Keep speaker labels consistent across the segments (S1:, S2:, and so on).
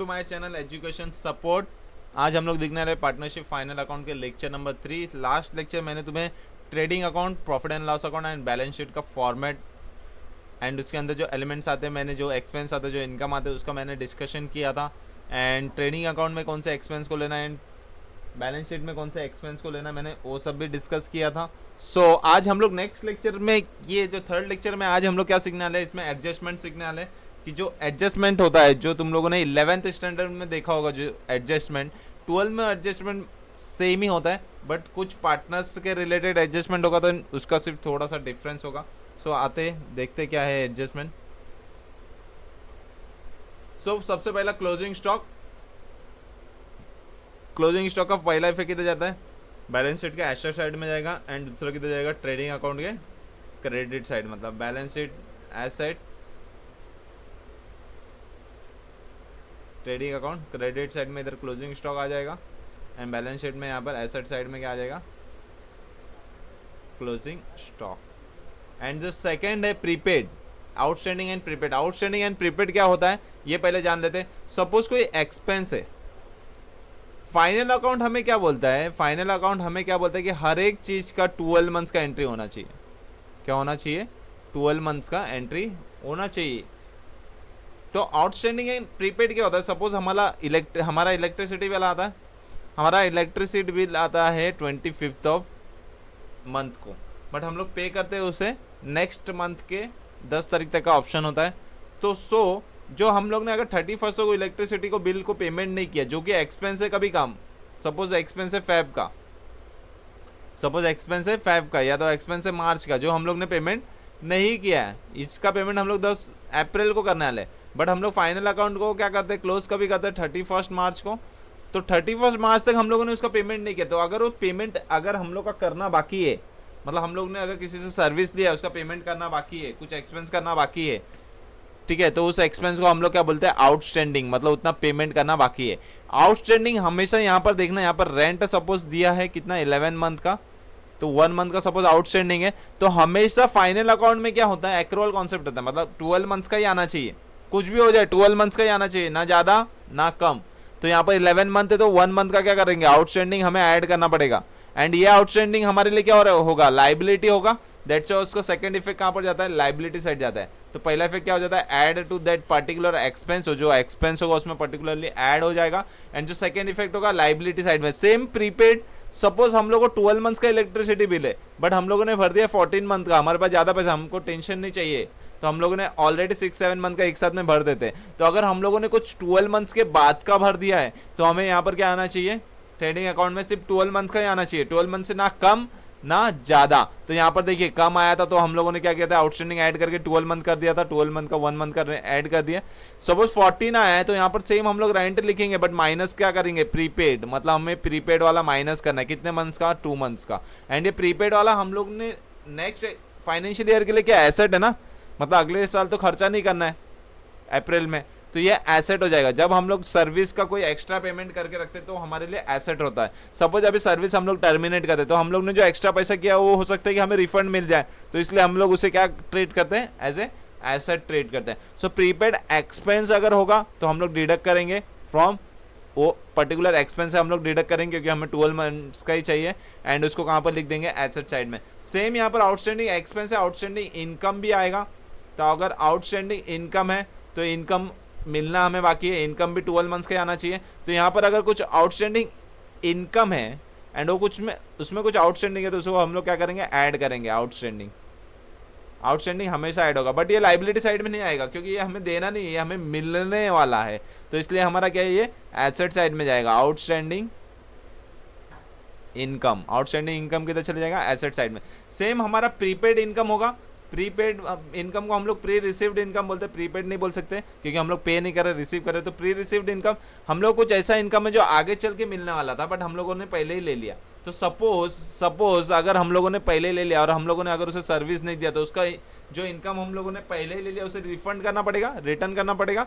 S1: To my channel education support. आज हम लोग देखने रहे पार्टनरशिप फाइनल अकाउंट के लेक्चर नंबर 3। लास्ट लेक्चर मैंने तुम्हें trading account, profit and loss account and balance sheet का फॉर्मेट एंड उसके अंदर जो एलिमेंट्स आते हैं, मैंने जो एक्सपेंस आते हैं, जो इनकम आते हैं, उसका मैंने डिस्कशन किया था। एंड ट्रेडिंग अकाउंट में कौन से एक्सपेंस को लेना है एंड बैलेंस शीट में कौन से एक्सपेंस को लेना, मैंने वो सब भी डिस्कस किया था। सो आज हम लोग नेक्स्ट लेक्चर में, ये जो थर्ड लेक्चर में आज हम लोग क्या सीखने वाले हैं, इसमें एडजस्टमेंट सीखने वाले हैं कि जो एडजस्टमेंट होता है, जो तुम लोगों ने 11th स्टैंडर्ड में देखा होगा, जो एडजस्टमेंट 12 में एडजस्टमेंट सेम ही होता है, बट कुछ पार्टनर्स के रिलेटेड एडजस्टमेंट होगा तो उसका सिर्फ थोड़ा सा डिफरेंस होगा। सो आते देखते क्या है एडजस्टमेंट। सो सबसे पहला क्लोजिंग स्टॉक। क्लोजिंग स्टॉक का पहला इफेक्ट कितना जाता है, बैलेंस शीट के एसेट साइड में जाएगा एंड दूसरा कितना जाएगा ट्रेडिंग अकाउंट के क्रेडिट साइड। मतलब balance sheet asset, trading account credit side में इधर क्लोजिंग स्टॉक आ जाएगा एंड बैलेंस शीट में यहाँ पर एसेट साइड में क्या आ जाएगा, क्लोजिंग स्टॉक। एंड जो सेकंड है prepaid, outstanding and prepaid. Outstanding and prepaid क्या होता है ये पहले जान लेते हैं। सपोज कोई एक्सपेंस है, फाइनल अकाउंट हमें क्या बोलता है, फाइनल अकाउंट हमें क्या बोलता है कि हर एक चीज का 12 मंथ्स का एंट्री होना चाहिए। क्या होना चाहिए, 12 मंथ्स का एंट्री होना चाहिए। तो आउटस्टैंडिंग एंड प्रीपेड क्या होता है, सपोज हमारा इलेक्ट्रिसिटी बिल आता है, हमारा इलेक्ट्रिसिटी बिल आता है 25th ऑफ मंथ को, बट हम लोग पे करते हैं उसे नेक्स्ट मंथ के 10 तारीख तक का ऑप्शन होता है। तो जो हम लोग ने अगर 31st को इलेक्ट्रिसिटी को बिल को पेमेंट नहीं किया, जो कि एक्सपेंस है कभी कम, सपोज एक्सपेंस है फैब का, सपोज एक्सपेंस है फैब का या तो एक्सपेंस है मार्च का, जो हम लोग ने पेमेंट नहीं किया है, इसका पेमेंट हम लोग 10 अप्रैल को करने वाले, बट हम लोग फाइनल अकाउंट को क्या करते हैं, क्लोज कभी करते हैं 31st मार्च को। तो 31st मार्च तक हम लोगों ने उसका पेमेंट नहीं किया, तो अगर वो पेमेंट अगर हम लोग का करना बाकी है, मतलब हम लोग ने अगर किसी से सर्विस लिया उसका पेमेंट करना बाकी है, कुछ एक्सपेंस करना बाकी है, ठीक है, तो उस एक्सपेंस को हम लोग क्या बोलते हैं, आउटस्टैंडिंग। मतलब उतना पेमेंट करना बाकी है। आउटस्टैंडिंग हमेशा यहाँ पर देखना, यहाँ पर रेंट सपोज दिया है कितना 11 मंथ का, तो 1 मंथ का सपोज आउटस्टैंडिंग है, तो हमेशा फाइनल अकाउंट में क्या होता है, एक्रूअल कॉन्सेप्ट होता है। मतलब 12 मंथ्स का ही आना चाहिए, कुछ भी हो जाए 12 मंथ्स का ही आना चाहिए, ना ज्यादा ना कम। तो यहाँ पर 11 मंथ है तो 1 मंथ का क्या करेंगे, आउटस्टैंडिंग हमें ऐड करना पड़ेगा। एंड ये आउटस्टैंडिंग हमारे लिए क्या होगा, लाइबिलिटी होगा। दैट्स उसका सेकंड इफेक्ट कहाँ पर जाता है, लाइबिलिटी साइड जाता है। तो पहला इफेक्ट क्या हो जाता है, add to that particular expense, जो एक्सपेंस होगा उसमें पर्टिकुलरली ऐड हो जाएगा। एंड जो सेकंड इफेक्ट होगा लाइबिलिटी साइड में। सेम प्रीपेड, सपोज हम लोग को 12 मंथ्स का इलेक्ट्रिसिटी बिल है, बट हम लोगों ने भर दिया 14 मंथ का, हमारे पास ज्यादा पैसा, हमको टेंशन नहीं चाहिए, तो हम लोगों ने ऑलरेडी 6-7 मंथ का एक साथ में भर देते हैं। तो अगर हम लोगों ने कुछ 12 मंथ्स के बाद का भर दिया है, तो हमें यहाँ पर क्या आना चाहिए, ट्रेडिंग अकाउंट में सिर्फ 12 मंथ का ही आना चाहिए, 12 मंथ से ना कम ना ज्यादा। तो यहाँ पर देखिए कम आया था तो हम लोगों ने क्या किया था, आउटस्टैंडिंग ऐड करके 12 मंथ कर दिया था, 12 मंथ का 1 मंथ का ऐड कर दिया। सपोज 14 आया है तो यहाँ पर सेम हम लोग रेंट लिखेंगे, बट माइनस क्या करेंगे, प्रीपेड। मतलब हमें प्रीपेड वाला माइनस करना है, कितने मंथ्स का, 2 मंथ्स का। एंड ये प्रीपेड वाला हम लोग ने नेक्स्ट फाइनेंशियल ईयर के लिए क्या एसेट है ना, मतलब अगले साल तो खर्चा नहीं करना है अप्रैल में, तो ये एसेट हो जाएगा। जब हम लोग सर्विस का कोई एक्स्ट्रा पेमेंट करके रखते तो हमारे लिए एसेट होता है। सपोज अभी सर्विस हम लोग टर्मिनेट करते तो हम लोग ने जो एक्स्ट्रा पैसा किया वो हो सकता है कि हमें रिफंड मिल जाए, तो इसलिए हम लोग उसे क्या ट्रीट करते हैं, एज ए एसेट ट्रीट करते हैं। सो प्रीपेड एक्सपेंस अगर होगा तो हम लोग डिडक्ट करेंगे फ्रॉम वो पर्टिकुलर एक्सपेंस, हम लोग डिडक्ट करेंगे क्योंकि हमें 12 मंथ्स का ही चाहिए। एंड उसको कहाँ पर लिख देंगे, एसेट साइड में। सेम यहाँ पर आउटस्टैंडिंग एक्सपेंस है, आउटस्टैंडिंग इनकम भी आएगा। तो अगर आउटस्टैंडिंग इनकम है तो इनकम मिलना हमें बाकी है, इनकम भी 12 मंथ्स का आना चाहिए। तो यहाँ पर अगर कुछ आउटस्टैंडिंग इनकम है एंड वो कुछ में उसमें कुछ आउटस्टैंडिंग है, तो उसको हम लोग क्या करेंगे, ऐड करेंगे। आउटस्टैंडिंग आउटस्टैंडिंग हमेशा ऐड होगा, बट ये लाइबिलिटी साइड में नहीं आएगा क्योंकि ये हमें देना नहीं है, ये हमें मिलने वाला है। तो इसलिए हमारा क्या है, ये एसेट साइड में जाएगा। आउटस्टैंडिंग इनकम, आउटस्टैंडिंग इनकम किधर चले जाएगा, एसेट साइड में। सेम हमारा प्रीपेड इनकम होगा। प्रीपेड इनकम को हम लोग प्री रिसीव्ड इनकम बोलते हैं, प्रीपेड नहीं बोल सकते क्योंकि हम लोग पे नहीं कर रहे, रिसीव कर रहे। तो प्री रिसीव्ड इनकम हम लोग कुछ ऐसा इनकम है जो आगे चल के मिलने वाला था, बट हम लोगों ने पहले ही ले लिया। तो सपोज अगर हम लोगों ने पहले ले लिया और हम लोगों ने अगर उसे सर्विस नहीं दिया, तो उसका जो इनकम हम लोगों ने पहले ही ले लिया उसे रिफंड करना पड़ेगा, रिटर्न करना पड़ेगा।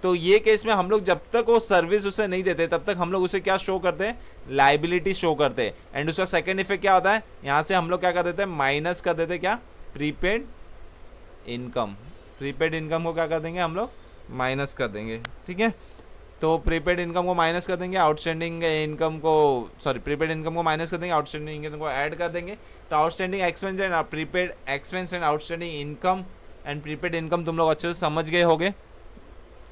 S1: तो ये केस में हम लोग जब तक वो सर्विस उसे नहीं देते तब तक हम लोग उसे क्या शो करते हैं, लाइबिलिटी शो करते हैं। एंड उसका सेकंड इफेक्ट क्या होता है, यहाँ से हम लोग क्या कर देते हैं, माइनस कर देते हैं क्या, प्रीपेड इनकम। प्रीपेड इनकम को क्या कर देंगे हम लोग, माइनस कर देंगे, ठीक है। तो प्रीपेड इनकम को माइनस कर देंगे, आउटस्टैंडिंग इनकम को, सॉरी प्रीपेड इनकम को माइनस कर देंगे, आउटस्टैंडिंग इनकम को ऐड कर देंगे। तो outstanding expense and prepaid expense and outstanding income and prepaid income तुम लोग अच्छे से समझ गए होगे,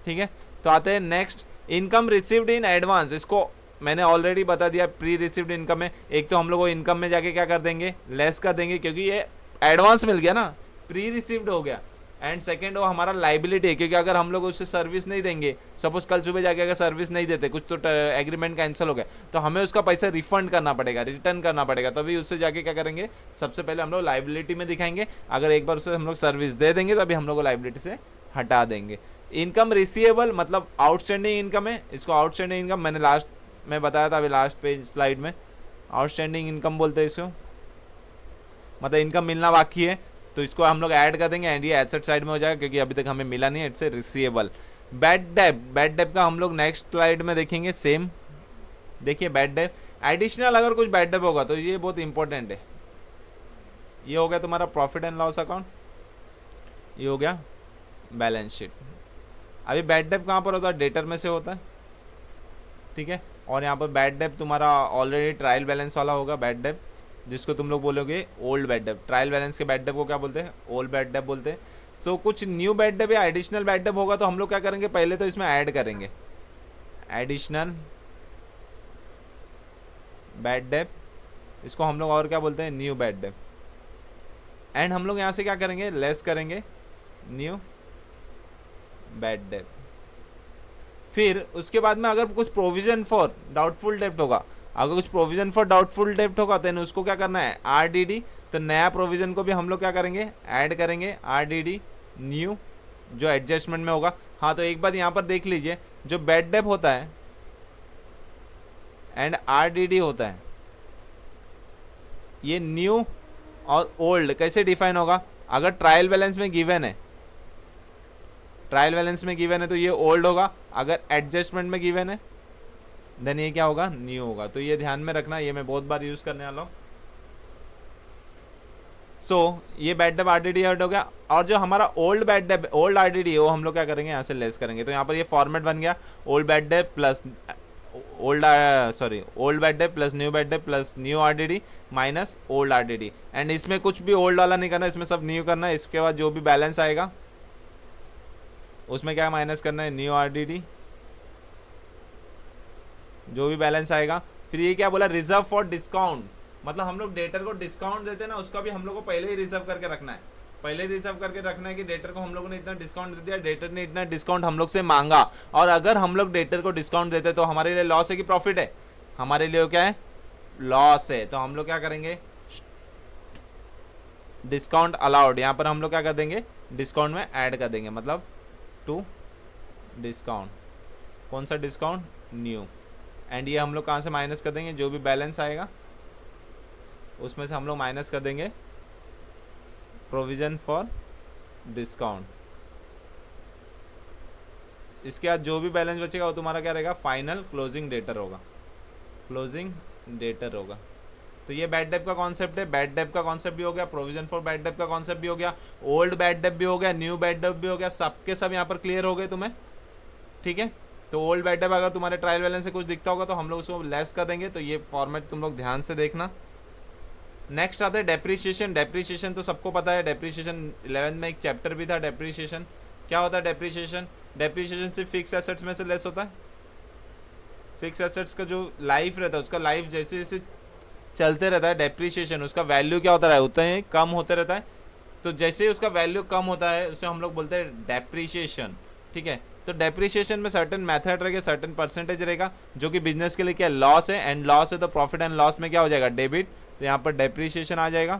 S1: ठीक है। तो आते हैं next, income received in advance. इसको मैंने ऑलरेडी बता दिया, प्री रिसीव्ड इनकम में एक तो हम लोग को इनकम में जाके क्या कर देंगे, लेस कर देंगे, क्योंकि ये एडवांस मिल गया ना, प्री रिसीव्ड हो गया। एंड सेकेंड वो हमारा लाइबिलिटी है, क्योंकि अगर हम लोग उससे सर्विस नहीं देंगे, सपोज कल सुबह जाके अगर सर्विस नहीं देते, कुछ तो एग्रीमेंट कैंसिल हो गया, तो हमें उसका पैसा रिफंड करना पड़ेगा, रिटर्न करना पड़ेगा, तभी उससे जाके क्या करेंगे, सबसे पहले हम लोग लाइबिलिटी में दिखाएंगे। अगर एक बार उसे हम लोग सर्विस दे देंगे तभी हम लोग को लाइबिलिटी से हटा देंगे। इनकम रिसीवेबल मतलब आउटस्टैंडिंग इनकम है, इसको आउटस्टैंडिंग इनकम मैंने लास्ट में बताया था, अभी लास्ट पेज स्लाइड में आउटस्टैंडिंग इनकम बोलते हैं इसको, मतलब इनकम मिलना बाकी है, तो इसको हम लोग ऐड कर देंगे एंड ये एसेट साइड में हो जाएगा, क्योंकि अभी तक हमें मिला नहीं है, it's a receivable. Bad debt, bad debt का हम लोग नेक्स्ट स्लाइड में देखेंगे। सेम देखिए बैड डेट, एडिशनल अगर कुछ बैड डेट होगा तो ये बहुत इंपॉर्टेंट है। ये हो गया तुम्हारा प्रॉफिट एंड लॉस अकाउंट, ये हो गया बैलेंस शीट। अभी बैड डेट कहाँ पर होता है, डेटर में से होता है, ठीक है। और यहाँ पर बैड डेट तुम्हारा ऑलरेडी ट्रायल बैलेंस वाला होगा बैड डेट, जिसको तुम लोग बोलोगे old bad debt. Trial balance के बैड डेट को क्या बोलते हैं, ओल्ड बैड डेट बोलते हैं। तो कुछ न्यू बैड डेट या एडिशनल बैड डेट होगा तो हम लोग क्या करेंगे, पहले तो इसमें ऐड करेंगे एडिशनल बैड डेट, इसको हम लोग और क्या बोलते हैं, न्यू बैड डेट। एंड हम लोग यहाँ से क्या करेंगे, लेस करेंगे न्यू बैड डेट। फिर उसके बाद में अगर कुछ प्रोविजन फॉर डाउटफुल डेब्ट होगा, अगर कुछ प्रोविजन फॉर डाउटफुल डेब्ट होगा तो उसको क्या करना है, आरडीडी। तो नया प्रोविजन को भी हम लोग क्या करेंगे, ऐड करेंगे आरडीडी न्यू, जो एडजस्टमेंट में होगा। हाँ तो एक बात यहाँ पर देख लीजिए, जो बैड डेब्ट होता है एंड आरडीडी होता है, ये न्यू और ओल्ड कैसे डिफाइन होगा। अगर ट्रायल बैलेंस में गिवन है, ट्रायल बैलेंस में गिवन है तो ये ओल्ड होगा, अगर एडजस्टमेंट में गिवन है देन ये क्या होगा, न्यू होगा। तो ये ध्यान में रखना, ये मैं बहुत बार यूज करने वाला हूँ। सो ये बैड डेट आरडीडी ऐड हो गया, और जो हमारा old bad debt old RDD है वो हम लोग क्या करेंगे, यहाँ से लेस करेंगे। तो यहाँ पर ये फॉर्मेट बन गया, old bad debt plus old bad debt plus new bad debt plus new RDD minus old RDD. And इसमें कुछ भी ओल्ड वाला नहीं करना, इसमें सब न्यू करना है। इसके बाद जो भी बैलेंस आएगा उसमें क्या माइनस करना है, न्यू आरडीडी, जो भी बैलेंस आएगा। फिर ये क्या बोला, रिजर्व फॉर डिस्काउंट, मतलब हम लोग डेटर को डिस्काउंट देते हैं ना, उसका भी हम लोग को पहले ही रिजर्व करके रखना है। पहले रिजर्व करके रखना है कि डेटर को हम लोगों ने इतना डिस्काउंट दे दिया, डेटर ने इतना डिस्काउंट हम लोग से मांगा, और अगर हम लोग डेटर को डिस्काउंट देते तो हमारे लिए लॉस है कि प्रॉफिट है, हमारे लिए क्या है, लॉस है। तो हम लोग क्या करेंगे, डिस्काउंट अलाउड, यहाँ पर हम लोग क्या कर देंगे, डिस्काउंट में ऐड कर देंगे, मतलब टू डिस्काउंट, कौन सा डिस्काउंट, न्यू। एंड ये हम लोग कहाँ से माइनस कर देंगे, जो भी बैलेंस आएगा उसमें से हम लोग माइनस कर देंगे प्रोविजन फॉर डिस्काउंट। इसके बाद जो भी बैलेंस बचेगा वो तुम्हारा क्या रहेगा, फाइनल क्लोजिंग डेटर होगा, क्लोजिंग डेटर होगा। तो ये बैड डेट का कॉन्सेप्ट है, बैड डेट का कॉन्सेप्ट भी हो गया, प्रोविजन फॉर बैड डेट का कॉन्सेप्ट भी हो गया, ओल्ड बैड डेट भी हो गया, न्यू बैड डेट भी हो गया, सबके सब यहाँ पर क्लियर हो गए तुम्हें, ठीक है। तो ओल्ड बैड डेट अगर तुम्हारे ट्रायल बैलेंस से कुछ दिखता होगा तो हम लोग उसको लेस कर देंगे। तो ये फॉर्मेट तुम लोग ध्यान से देखना। नेक्स्ट आता है डेप्रिसिएशन। डेप्रिसिएशन तो सबको पता है, डेप्रिसिएशन 11th में एक चैप्टर भी था डेप्रिसिएशन। क्या होता है डेप्रिसिएशन, डेप्रिसिएशन सिर्फ फिक्स एसेट्स में से लेस होता है। फिक्स एसेट्स का जो लाइफ रहता है, उसका लाइफ जैसे जैसे चलते रहता है, डेप्रिसिएशन उसका वैल्यू क्या होता है, उतना ही कम होते रहता है। तो जैसे ही उसका वैल्यू कम होता है उसे हम लोग बोलते हैं डेप्रिसिएशन, ठीक है। तो डेप्रिसिएशन में सर्टेन मेथड रहेगा, सर्टेन परसेंटेज रहेगा, जो कि बिजनेस के लिए क्या लॉस है, एंड लॉस है तो प्रॉफिट एंड लॉस में क्या हो जाएगा, डेबिट। तो यहाँ पर डेप्रिसिएशन आ जाएगा,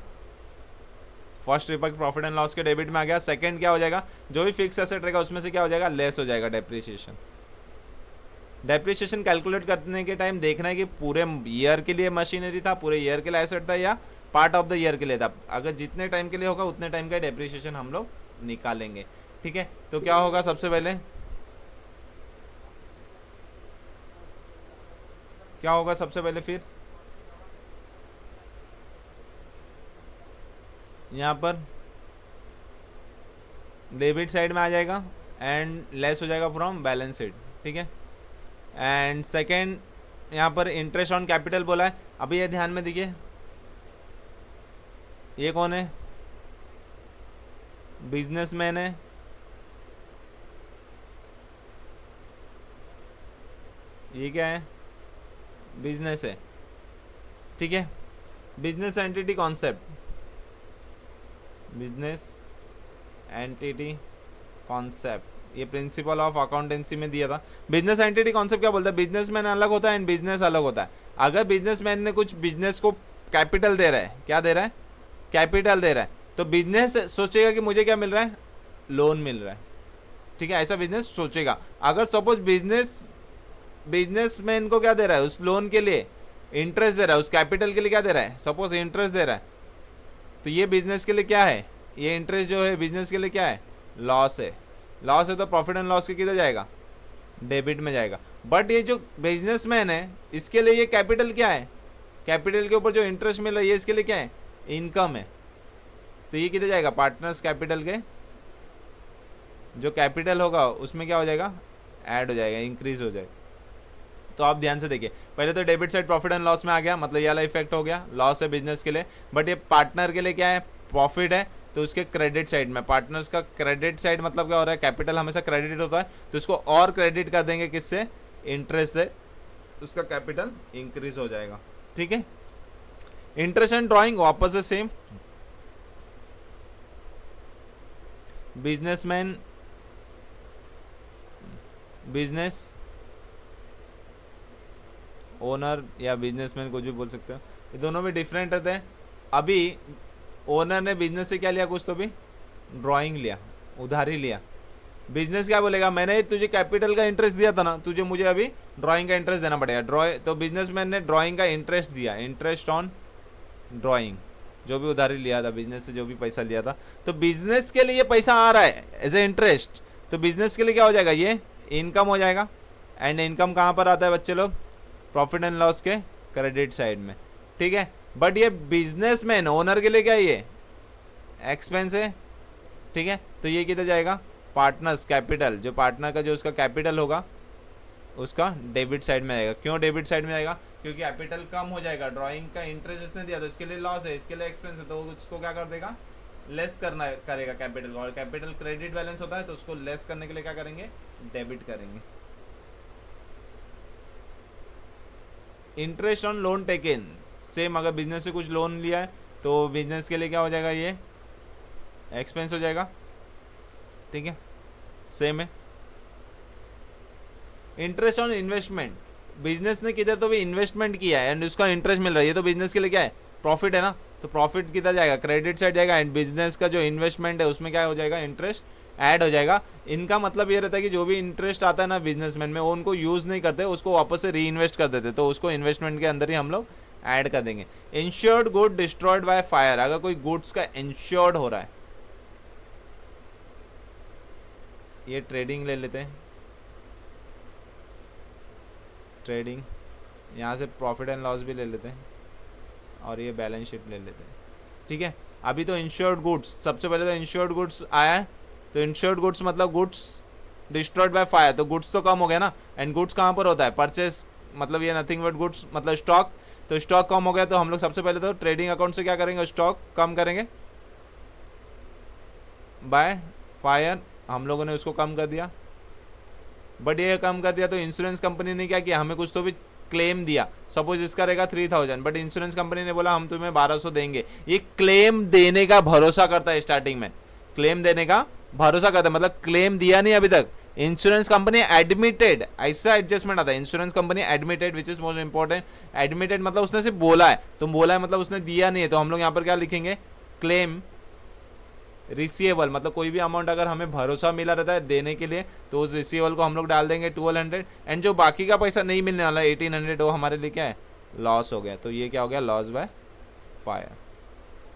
S1: first report profit and loss के डेबिट में आ गया। सेकंड क्या हो जाएगा, जो भी फिक्स एसेट रहेगा उसमें से क्या हो जाएगा, लेस हो जाएगा डेप्रिसिएशन। डेप्रिसिएशन कैलकुलेट करने के टाइम देखना है कि पूरे ईयर के लिए मशीनरी था, पूरे ईयर के लिए एसेट था, या पार्ट ऑफ द ईयर के लिए था। अगर जितने टाइम के लिए होगा उतने टाइम का डेप्रिसिएशन हम लोग निकालेंगे, ठीक है। तो क्या होगा, सबसे पहले क्या होगा, सबसे पहले फिर यहाँ पर डेबिट साइड में आ जाएगा एंड लेस हो जाएगा फ्रॉम बैलेंस शीट, ठीक है। एंड सेकेंड यहाँ पर इंटरेस्ट ऑन कैपिटल बोला है। अभी ये ध्यान में देखिए, ये कौन है? बिजनेसमैन है, ये क्या है? बिजनेस है, ठीक है। Business entity concept, business entity concept, ये प्रिंसिपल ऑफ अकाउंटेंसी में दिया था। बिजनेस एंटिटी कॉन्सेप्ट क्या बोलता है? बिजनेसमैन अलग होता है एंड बिजनेस अलग होता है। अगर बिजनेसमैन ने कुछ बिजनेस को कैपिटल दे रहा है, क्या दे रहा है? कैपिटल दे रहा है, तो बिजनेस सोचेगा कि मुझे क्या मिल रहा है? लोन मिल रहा है, ठीक है। ऐसा बिजनेस सोचेगा। अगर सपोज बिजनेसमैन को क्या दे रहा है? उस लोन के लिए इंटरेस्ट दे रहा है, उस कैपिटल के लिए क्या दे रहा है? सपोज इंटरेस्ट दे रहा है, तो ये बिजनेस के लिए क्या है? ये इंटरेस्ट जो है बिजनेस के लिए क्या है? लॉस है। लॉस है तो प्रॉफिट एंड लॉस के किधर जाएगा? डेबिट में जाएगा। बट ये जो बिजनेसमैन है, इसके लिए ये कैपिटल क्या है? कैपिटल के ऊपर जो इंटरेस्ट मिल रहा है, ये इसके लिए क्या है? इनकम है। तो ये किधर जाएगा? पार्टनर्स कैपिटल के जो कैपिटल होगा उसमें क्या हो जाएगा? ऐड हो जाएगा, इंक्रीज हो जाएगा। तो आप ध्यान से देखिए, पहले तो debit side profit and loss में आ गया, मतलब ये वाला इफेक्ट हो गया, लॉस है बिजनेस के लिए। बट ये पार्टनर के लिए क्या है? प्रॉफिट है, तो उसके क्रेडिट साइड में, पार्टनर्स का क्रेडिट साइड मतलब क्या हो रहा है? कैपिटल हमेशा क्रेडिट होता है, तो इसको और क्रेडिट कर देंगे, किससे? इंटरेस्ट से, उसका कैपिटल इंक्रीज हो जाएगा, ठीक है। इंटरेस्ट एंड ड्रॉइंग वापस से सेम, बिजनेसमैन, बिजनेस ओनर या बिजनेसमैन कुछ भी बोल सकते हो, ये दोनों भी डिफरेंट रहते हैं। अभी ओनर ने बिजनेस से क्या लिया? कुछ तो भी ड्राइंग लिया, उधारी लिया। बिजनेस क्या बोलेगा? मैंने तुझे कैपिटल का इंटरेस्ट दिया था ना, तुझे मुझे अभी ड्राइंग का इंटरेस्ट देना पड़ेगा। तो बिजनेसमैन ने ड्राइंग का इंटरेस्ट दिया, इंटरेस्ट ऑन ड्राइंग, जो भी उधारी लिया था बिजनेस से, जो भी पैसा लिया था, तो बिजनेस के लिए पैसा आ रहा है एज ए इंटरेस्ट, तो बिजनेस के लिए क्या हो जाएगा? ये इनकम हो जाएगा। एंड इनकम कहाँ पर आता है बच्चे लोग? प्रॉफिट एंड लॉस के क्रेडिट साइड में, ठीक है। बट ये बिजनेसमैन ओनर के लिए क्या है? ये एक्सपेंस है, ठीक है। तो ये किधर जाएगा? पार्टनर्स कैपिटल, जो पार्टनर का जो उसका कैपिटल होगा उसका डेबिट साइड में आएगा। क्यों डेबिट साइड में आएगा? क्योंकि कैपिटल कम हो जाएगा, ड्राइंग का इंटरेस्ट इसने दिया तो इसके लिए लॉस है, इसके लिए एक्सपेंस है, तो उसको क्या कर देगा? लेस करना करेगा कैपिटल को। और कैपिटल क्रेडिट बैलेंस होता है, तो उसको लेस करने के लिए क्या करेंगे? डेबिट करेंगे। Interest on loan taken, same, अगर बिजनेस से कुछ लोन लिया है तो बिजनेस के लिए क्या हो जाएगा? ये एक्सपेंस हो जाएगा, ठीक है, सेम है। इंटरेस्ट ऑन इन्वेस्टमेंट, बिजनेस ने किधर तो भी इन्वेस्टमेंट किया है एंड उसका इंटरेस्ट मिल रहा है, ये तो बिजनेस के लिए क्या है? प्रॉफिट है ना, तो प्रॉफिट किधर जाएगा? क्रेडिट साइड जाएगा। एंड बिजनेस का जो इन्वेस्टमेंट है उसमें क्या हो जाएगा? इंटरेस्ट ऐड हो जाएगा। इनका मतलब ये रहता है कि जो भी इंटरेस्ट आता है ना बिजनेसमैन में, वो उनको यूज़ नहीं करते, उसको वापस से री इन्वेस्ट कर देते, तो उसको इन्वेस्टमेंट के अंदर ही हम लोग ऐड कर देंगे। Insured good destroyed by fire, अगर कोई गुड्स का इंश्योर्ड हो रहा है, ये ट्रेडिंग ले लेते हैं, ट्रेडिंग, यहाँ से प्रॉफिट एंड लॉस भी ले लेते हैं, और ये बैलेंस शीट ले लेते हैं, ठीक है। अभी तो इंश्योर्ड गुड्स, सबसे पहले तो इंश्योर्ड गुड्स आया है, तो इंश्योर्ड गुड्स मतलब गुड्स डिस्ट्रॉयड बाय फायर, तो गुड्स तो कम हो गया ना। एंड गुड्स कहाँ पर होता है? परचेस, मतलब ये नथिंग बट गुड्स मतलब स्टॉक, तो स्टॉक कम हो गया, तो हम लोग सबसे पहले तो ट्रेडिंग अकाउंट से क्या करेंगे? स्टॉक कम करेंगे बाय फायर, हम लोगों ने उसको कम कर दिया। बट ये कम कर दिया तो इंश्योरेंस कंपनी ने क्या किया? हमें कुछ तो भी क्लेम दिया। सपोज इसका रहेगा 3000, बट इंश्योरेंस कंपनी ने बोला हम तुम्हें 1200 देंगे। ये क्लेम देने का भरोसा करता है, स्टार्टिंग में क्लेम देने का भरोसा करता है, मतलब क्लेम दिया नहीं अभी तक। इंश्योरेंस कंपनी एडमिटेड, ऐसा एडजस्टमेंट आता है, insurance company admitted, which is most important. Admitted मतलब उसने सिर्फ बोला है, तो बोला है मतलब उसने दिया नहीं है, तो हम लोग यहाँ पर क्या लिखेंगे? क्लेम रिसीवेबल, मतलब कोई भी अमाउंट अगर हमें भरोसा मिला रहता है देने के लिए, तो उस रिसीवेबल को हम लोग डाल देंगे 1200। एंड जो बाकी का पैसा नहीं मिलने वाला 1800, वो हमारे लिए क्या है? लॉस हो गया। तो ये क्या हो गया? Loss by fire.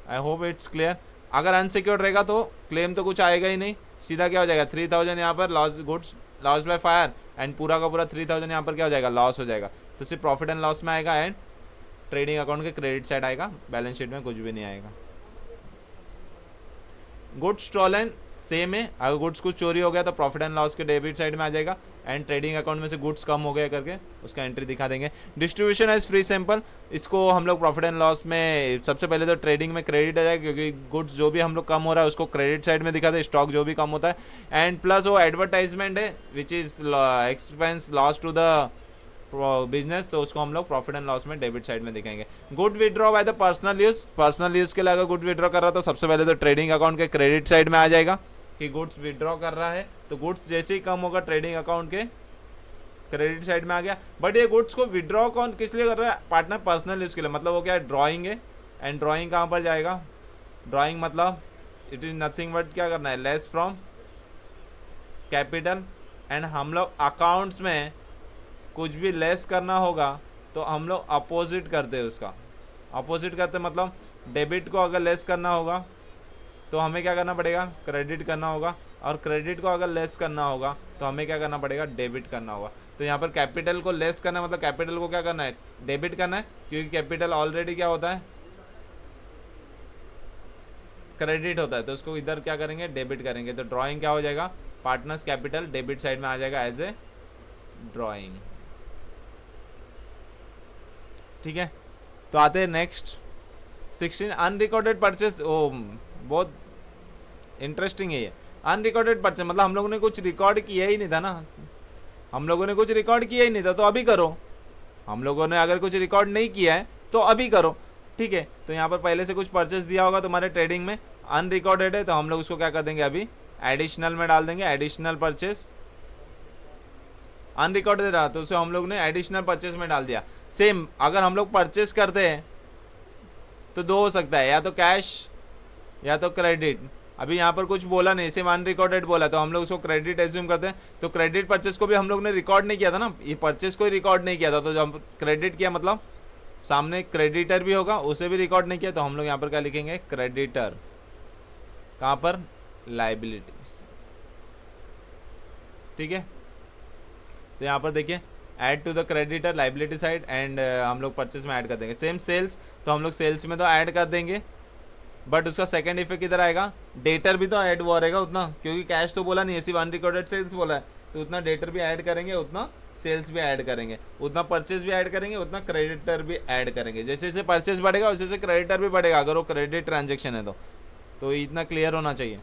S1: I hope it's clear. अगर अनसिक्योर्ड रहेगा तो क्लेम तो कुछ आएगा ही नहीं, सीधा क्या हो जाएगा? 3000 यहाँ पर loss, goods loss by fire, and पूरा का पूरा 3000 यहाँ पर क्या हो जाएगा? लॉस हो जाएगा। तो सिर्फ प्रॉफिट एंड लॉस में आएगा, एंड ट्रेडिंग अकाउंट के क्रेडिट साइड आएगा, बैलेंस शीट में कुछ भी नहीं आएगा। गुड्स स्टॉलन सेम है, अगर गुड्स कुछ चोरी हो गया तो प्रॉफिट एंड लॉस के डेबिट साइड में आ जाएगा। एंड ट्रेडिंग अकाउंट में से गुड्स कम हो गया करके उसका एंट्री दिखा देंगे। डिस्ट्रीब्यूशन एज फ्री सैंपल, इसको हम लोग प्रॉफिट एंड लॉस में सबसे पहले तो ट्रेडिंग में क्रेडिट आ जाएगा, क्योंकि गुड्स जो भी हम लोग कम हो रहा है उसको क्रेडिट साइड में दिखाते हैं, स्टॉक जो भी कम होता है। एंड प्लस वो एडवर्टाइजमेंट है which is expense loss to the business, तो उसको हम लोग प्रॉफिट एंड लॉस में डेबिट साइड में दिखाएंगे। Good withdraw by the personal use, personal use के लिए अगर गुड विड्रॉ कर रहा तो सबसे पहले तो ट्रेडिंग अकाउंट के क्रेडिट साइड में आ जाएगा कि गुड्स विड्रॉ कर रहा है, तो गुड्स जैसे ही कम होगा ट्रेडिंग अकाउंट के क्रेडिट साइड में आ गया। बट ये गुड्स को विड्रॉ कौन किस लिए कर रहा है? पार्टनर पर्सनल यूज के लिए, मतलब वो क्या है, ड्राइंग है। एंड ड्राइंग कहाँ पर जाएगा? ड्राइंग मतलब इट इज नथिंग बट क्या करना है, लेस फ्रॉम कैपिटल। एंड हम लोग अकाउंट्स में कुछ भी लेस करना होगा तो हम लोग अपोजिट करते हैं उसका। अपोजिट करते मतलब डेबिट को अगर लेस करना होगा तो हमें क्या करना पड़ेगा, क्रेडिट करना होगा, और क्रेडिट को अगर लेस करना होगा तो हमें क्या करना पड़ेगा, डेबिट करना होगा। तो यहाँ पर कैपिटल को लेस करना मतलब कैपिटल को क्या करना है, डेबिट करना है, क्योंकि कैपिटल ऑलरेडी क्या होता है, क्रेडिट होता है, तो उसको इधर क्या करेंगे, डेबिट करेंगे। तो ड्राइंग क्या हो जाएगा, पार्टनर्स कैपिटल डेबिट साइड में आ जाएगा एज ए ड्राइंग। ठीक है, तो आते हैं नेक्स्ट 16 अनरिकॉर्डेड परचेस। ओ बहुत इंटरेस्टिंग है ये अनरिकॉर्डेड परचेस, मतलब हम लोगों ने कुछ रिकॉर्ड किया ही नहीं था ना, हम लोगों ने कुछ रिकॉर्ड किया ही नहीं था, तो अभी करो। हम लोगों ने अगर कुछ रिकॉर्ड नहीं किया है तो अभी करो। ठीक है, तो यहाँ पर पहले से कुछ परचेस दिया होगा तुम्हारे ट्रेडिंग में, अनरिकॉर्डेड है, तो हम लोग उसको क्या कर देंगे, अभी एडिशनल में डाल देंगे। एडिशनल परचेस अनरिकॉर्डेड रहा तो उसे हम लोग ने एडिशनल परचेस में डाल दिया। सेम अगर हम लोग परचेस करते हैं तो दो हो सकता है, या तो कैश या तो क्रेडिट। अभी यहाँ पर कुछ बोला नहीं, सिर्फ अनरिकॉर्डेड बोला, तो हम लोग उसको क्रेडिट एज्यूम करते हैं। तो क्रेडिट परचेस को भी हम लोग ने रिकॉर्ड नहीं किया था ना, ये परचेस को ही रिकॉर्ड नहीं किया था, तो जब क्रेडिट किया मतलब सामने क्रेडिटर भी होगा, उसे भी रिकॉर्ड नहीं किया, तो हम लोग यहाँ पर क्या लिखेंगे, क्रेडिटर। कहाँ पर, लाइबिलिटीज। ठीक है, तो यहाँ पर देखिए add to the creditor liability side, and हम लोग परचेस में ऐड कर देंगे। सेम सेल्स, तो हम लोग सेल्स में तो ऐड कर देंगे, बट उसका सेकंड इफेक्ट किधर आएगा, डेटर भी तो ऐड हुआ रहेगा उतना, क्योंकि कैश तो बोला नहीं है, सिर्फ अनरिकॉर्डेड सेल्स बोला है, तो उतना डेटर भी ऐड करेंगे, उतना सेल्स भी ऐड करेंगे, उतना परचेस भी ऐड करेंगे, उतना क्रेडिटर भी ऐड करेंगे। जैसे जैसे परचेस बढ़ेगा वैसे वैसे क्रेडिटर भी बढ़ेगा, अगर वो क्रेडिट ट्रांजेक्शन है तो इतना क्लियर होना चाहिए।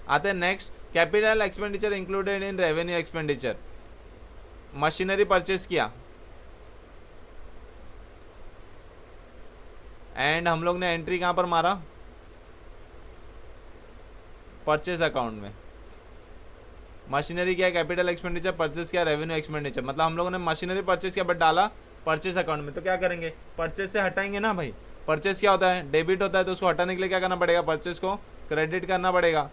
S1: आते हैं next, capital expenditure included in revenue expenditure. Machinery purchase किया एंड हम लोग ने एंट्री कहाँ पर मारा, परचेस अकाउंट में। मशीनरी क्या, कैपिटल एक्सपेंडिचर, परचेस किया, रेवेन्यू एक्सपेंडिचर, मतलब हम लोगों ने मशीनरी परचेस किया बट डाला परचेस अकाउंट में। तो क्या करेंगे, परचेस से हटाएंगे ना भाई। परचेस क्या होता है, डेबिट होता है, तो उसको हटाने के लिए क्या करना पड़ेगा, परचेस को क्रेडिट करना पड़ेगा।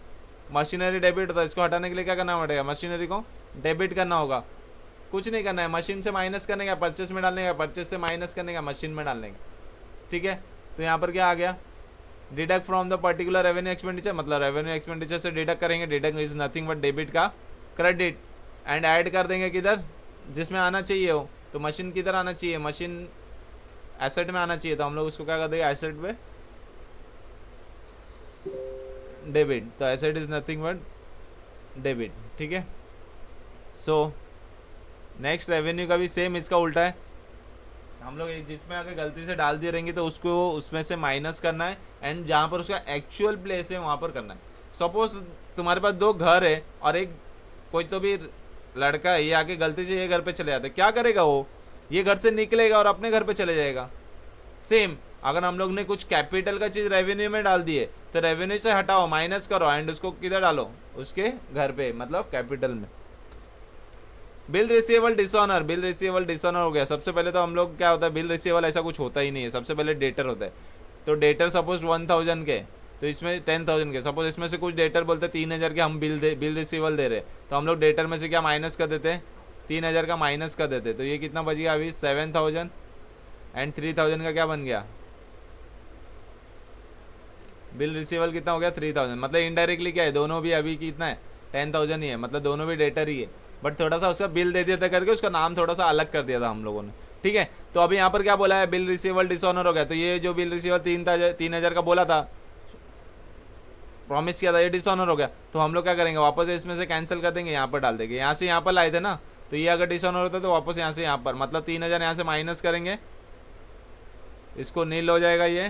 S1: मशीनरी डेबिट होता है, इसको हटाने के लिए क्या करना पड़ेगा, मशीनरी को डेबिट करना होगा। कुछ नहीं करना है, मशीन से माइनस करने का परचेस में डालने का, परचेस से माइनस करने का मशीन में डालने का। ठीक है, तो यहाँ पर क्या आ गया, deduct from the particular revenue expenditure, मतलब रेवेन्यू एक्सपेंडिचर से डिडक्ट करेंगे। Deduct is nothing but debit का क्रेडिट, एंड ऐड कर देंगे किधर, जिसमें आना चाहिए हो, तो मशीन किधर आना चाहिए, मशीन एसेट में आना चाहिए, तो हम लोग उसको क्या कर देंगे, एसेट में डेबिट, तो asset is nothing but debit. ठीक है, सो नेक्स्ट रेवेन्यू का भी सेम इसका उल्टा है, हम लोग जिसमें अगर गलती से डाल दिए रहेंगे तो उसको उसमें से माइनस करना है, एंड जहाँ पर उसका एक्चुअल प्लेस है वहाँ पर करना है। सपोज तुम्हारे पास दो घर है और एक कोई तो भी लड़का है, ये आके गलती से ये घर पे चले जाता है, क्या करेगा वो, ये घर से निकलेगा और अपने घर पे चले जाएगा। सेम अगर हम लोग ने कुछ कैपिटल का चीज़ रेवेन्यू में डाल दिए तो रेवेन्यू से हटाओ, माइनस करो, एंड उसको किधर डालो, उसके घर पे, मतलब कैपिटल में। Bill receivable dishonour, bill receivable dishonour हो गया। सबसे पहले तो हम लोग क्या होता है, बिल रिसीवेबल ऐसा कुछ होता ही नहीं है, सबसे पहले डेटर होता है। तो डेटर सपोज 1000 के, तो इसमें 10,000 के, सपोज इसमें से कुछ डेटर बोलते हैं 3000 के हम बिल रिसीवेबल दे रहे, तो हम लोग डेटर में से क्या माइनस कर देते हैं, 3000 का माइनस कर देते, तो ये कितना बच गया अभी 7000, एंड 3000 का क्या बन गया, बिल रिसीवेबल कितना हो गया 3000, मतलब इनडायरेक्टली क्या है, दोनों भी अभी कितना है 10,000 ही है, मतलब दोनों भी डेटर ही है, बट थोड़ा सा उसका बिल दे दिया था करके उसका नाम थोड़ा सा अलग कर दिया था हम लोगों ने। ठीक है, तो अभी यहाँ पर क्या बोला है, बिल रिसीवेबल डिसऑनर हो गया, तो ये जो बिल रिसीवेबल 3000 का बोला था, प्रॉमिस किया था, ये डिसऑनर हो गया। तो हम लोग क्या करेंगे, वापस इसमें से कैंसिल कर देंगे, यहाँ पर डाल देंगे, यहाँ से यहाँ पर लाए थे ना, तो ये अगर डिसऑनर होता है तो वापस यहाँ से यहाँ पर, मतलब 3000 यहाँ से माइनस करेंगे, इसको नील हो जाएगा ये।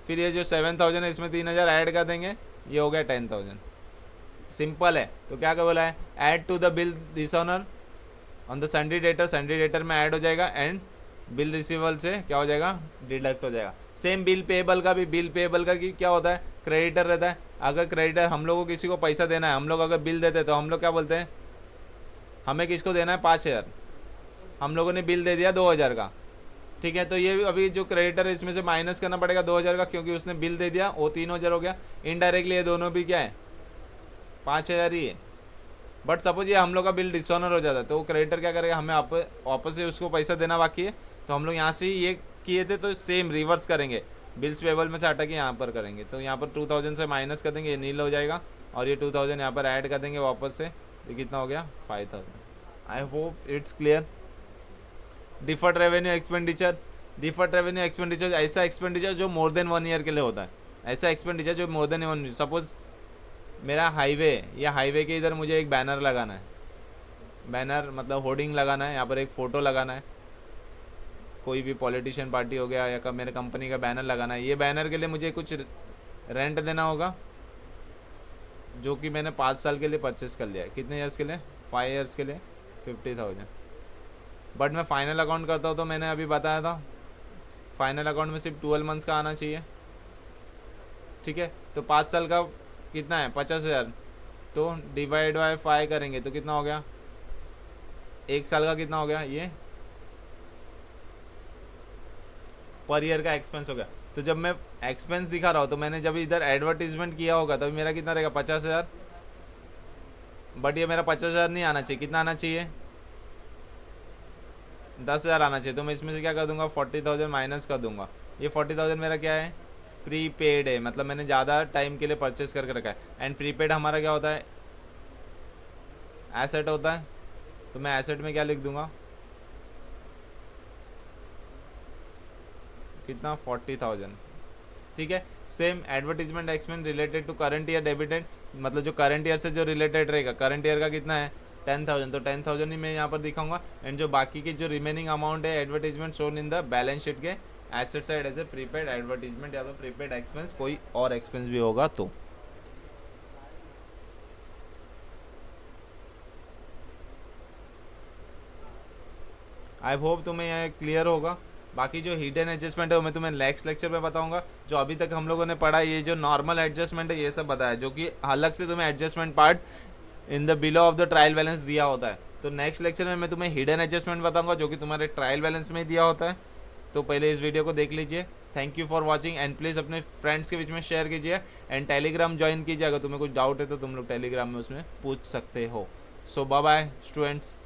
S1: फिर ये जो 7000 है इसमें 3000 ऐड कर देंगे, ये हो गया 10000। सिंपल है। तो क्या क्या बोला है, add to the bill dishonour on the sundry debtor, sundry debtor में ऐड हो जाएगा, एंड बिल रिसीवेबल से क्या हो जाएगा, डिडक्ट हो जाएगा। सेम बिल पेएबल का भी, बिल पेएबल का क्या होता है, क्रेडिटर रहता है। अगर क्रेडिटर, हम लोग को किसी को पैसा देना है, हम लोग अगर बिल देते हैं तो हम लोग क्या बोलते हैं, हमें किसको देना है 5000, हम लोगों ने बिल दे दिया 2000 का, ठीक है। तो ये अभी जो क्रेडिटर है इसमें से माइनस करना पड़ेगा 2000 का, क्योंकि उसने बिल दे दिया, वो 3000 हो गया। इनडायरेक्टली ये दोनों भी क्या है, 5000 ही है। बट सपोज ये हम लोग का बिल डिसऑनर हो जाता है, तो क्रेडिटर क्या करेगा, हमें वापस से उसको पैसा देना बाकी है, तो हम लोग यहाँ से ये किए थे तो सेम रिवर्स करेंगे, बिल्स पेबल में से हटा के यहाँ पर करेंगे। तो यहाँ पर 2000 से माइनस कर देंगे, ये नील हो जाएगा, और ये 2000 यहाँ पर ऐड कर देंगे वापस से, ये कितना हो गया 5000। I hope it's clear. Deferred revenue expenditure, deferred revenue expenditure ऐसा एक्सपेंडिचर जो मोर देन 1 ईयर के लिए होता है, ऐसा एक्सपेंडिचर जो मोर देन 1 ईयर। सपोज मेरा हाईवे, या हाईवे के इधर मुझे एक बैनर लगाना है, बैनर मतलब होर्डिंग लगाना है, यहाँ पर एक फ़ोटो लगाना है, कोई भी पॉलिटिशियन पार्टी हो गया या मेरे कंपनी का बैनर लगाना है। ये बैनर के लिए मुझे कुछ रेंट देना होगा, जो कि मैंने 5 साल के लिए परचेस कर लिया है। कितने ईयर्स के लिए, 5 ईयर्स के लिए 50,000। बट मैं फाइनल अकाउंट करता हूँ तो मैंने अभी बताया था फाइनल अकाउंट में सिर्फ 12 मंथ्स का आना चाहिए, ठीक है। तो 5 साल का कितना है 50,000, तो डिवाइड बाय 5 करेंगे तो कितना हो गया, 1 साल का कितना हो गया, ये पर ईयर का एक्सपेंस हो गया। तो जब मैं एक्सपेंस दिखा रहा हूँ तो मैंने जब इधर एडवर्टीजमेंट किया होगा तभी मेरा कितना रहेगा 50,000। बट ये मेरा 50,000 नहीं आना चाहिए, कितना आना चाहिए 10,000 आना चाहिए। तो मैं इसमें से क्या कर दूंगा 40,000 माइनस कर दूंगा। ये 40,000 मेरा क्या है, प्रीपेड है, मतलब मैंने ज़्यादा टाइम के लिए परचेस करके रखा है। एंड प्रीपेड हमारा क्या होता है, एसेट होता है। तो मैं एसेट में क्या लिख दूंगा, कितना 40,000, ठीक है। Same advertisement expense related to current year debited, मतलब जो करंट ईयर से जो रिलेटेड रहेगा, करंट ईयर का कितना है 10,000, तो 10,000 ही मैं यहाँ पर दिखाऊंगा। एंड जो बाकी की जो रिमेनिंग अमाउंट है advertisement shown in the balance sheet के asset side as a prepaid advertisement या तो प्रीपेड एक्सपेंस, कोई और एक्सपेंस भी होगा तो। आई होप तुम्हें यह क्लियर होगा। बाकी जो हिडन एडजस्टमेंट है वो मैं तुम्हें नेक्स्ट लेक्चर में बताऊंगा। जो अभी तक हम लोगों ने पढ़ा ये जो नॉर्मल एडजस्टमेंट है ये सब बताया, जो कि अलग से तुम्हें adjustment part in the below of the trial balance दिया होता है। तो नेक्स्ट लेक्चर में मैं तुम्हें हिडन एडजस्टमेंट बताऊंगा जो कि तुम्हारे ट्रायल बैलेंस में दिया होता है। तो पहले इस वीडियो को देख लीजिए। Thank you for watching and please अपने फ्रेंड्स के बीच में शेयर कीजिए एंड टेलीग्राम ज्वाइन कीजिए। अगर तुम्हें कुछ डाउट है तो तुम लोग टेलीग्राम में उसमें पूछ सकते हो। सो बाय बाय स्टूडेंट्स।